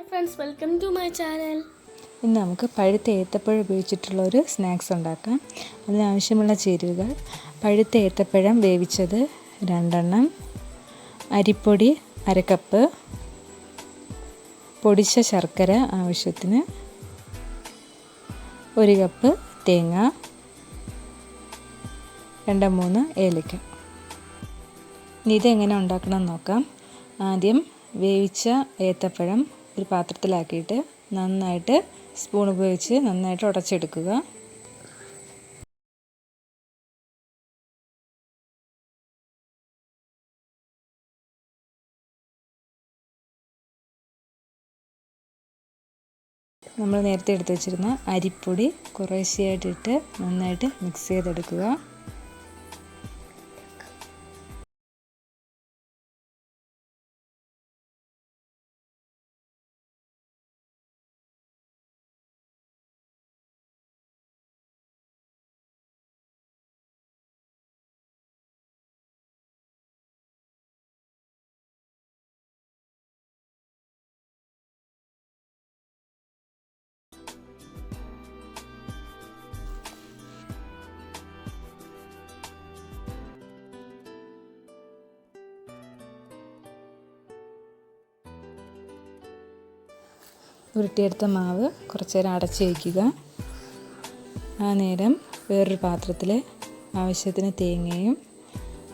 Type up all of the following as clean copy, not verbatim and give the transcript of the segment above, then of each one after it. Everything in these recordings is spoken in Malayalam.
Friends, welcome to my channel. ഇന്ന് നമുക്ക് പഴുത്ത ഏത്തപ്പഴം ഉപയോഗിച്ചിട്ടുള്ളൊരു സ്നാക്സ് ഉണ്ടാക്കാം. അതിനാവശ്യമുള്ള ചേരുവകൾ: പഴുത്ത ഏത്തപ്പഴം വേവിച്ചത് 2 എണ്ണം, അരിപ്പൊടി 1/2 കപ്പ്, പൊടിച്ച ശർക്കര ആവശ്യത്തിന്, 1 കപ്പ് തേങ്ങ, 2-3 ഏലക്ക. ഇനി ഇതെങ്ങനെ ഉണ്ടാക്കണം നോക്കാം. ആദ്യം വേവിച്ച ഏത്തപ്പഴം ഒരു പാത്രത്തിലാക്കിയിട്ട് നന്നായിട്ട് സ്പൂൺ ഉപയോഗിച്ച് നന്നായിട്ട് ഉടച്ചെടുക്കുക. നമ്മൾ നേരത്തെ എടുത്ത് വെച്ചിരുന്ന അരിപ്പൊടി കുറേശ്ശെയായിട്ടിട്ട് നന്നായിട്ട് മിക്സ് ചെയ്തെടുക്കുക. ഉരുട്ടിയെടുത്ത മാവ് കുറച്ച് നേരം അടച്ച് വയ്ക്കുക. ആ നേരം വേറൊരു പാത്രത്തിൽ ആവശ്യത്തിന് തേങ്ങയും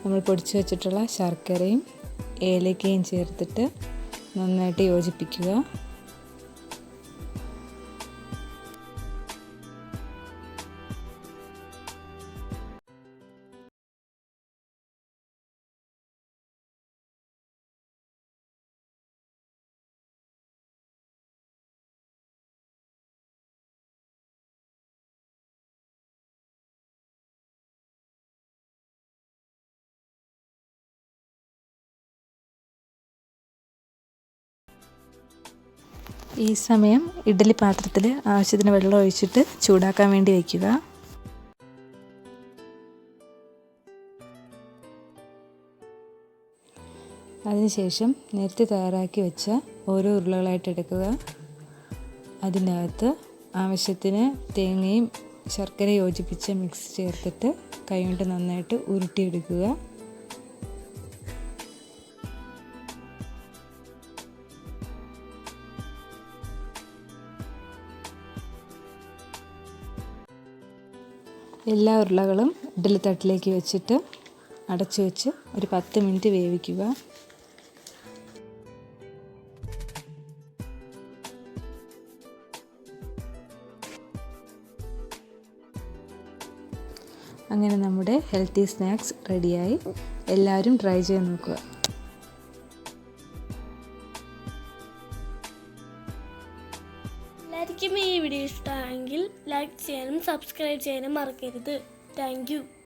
നമ്മൾ പൊടിച്ച് വെച്ചിട്ടുള്ള ശർക്കരയും ഏലക്കയും ചേർത്തിട്ട് നന്നായിട്ട് യോജിപ്പിക്കുക. ഈ സമയം ഇഡ്ഡലി പാത്രത്തിൽ ആവശ്യത്തിന് വെള്ളം ഒഴിച്ചിട്ട് ചൂടാക്കാൻ വേണ്ടി വയ്ക്കുക. അതിനുശേഷം നേരത്തെ തയ്യാറാക്കി വെച്ച ഓരോ ഉരുളകളായിട്ട് എടുക്കുക. അതിൻ്റെ അകത്ത് ആവശ്യത്തിന് തേങ്ങയും ശർക്കര യോജിപ്പിച്ച മിക്സ് ചേർത്തിട്ട് കൈകൊണ്ട് നന്നായിട്ട് ഉരുട്ടിയെടുക്കുക. എല്ലാ ഉരുളകളും ഇഡ്ഡലി തട്ടിലേക്ക് വെച്ചിട്ട് അടച്ചു വെച്ച് ഒരു 10 മിനിറ്റ് വേവിക്കുക. അങ്ങനെ നമ്മുടെ ഹെൽത്തി സ്നാക്സ് റെഡിയായി. എല്ലാവരും ട്രൈ ചെയ്ത് നോക്കുക. എല്ലാവർക്കും ഈ വീഡിയോ ഇഷ്ടമായെങ്കിൽ ലൈക്ക് ചെയ്യാനും സബ്സ്ക്രൈബ് ചെയ്യാനും മറക്കരുത്. Thank you.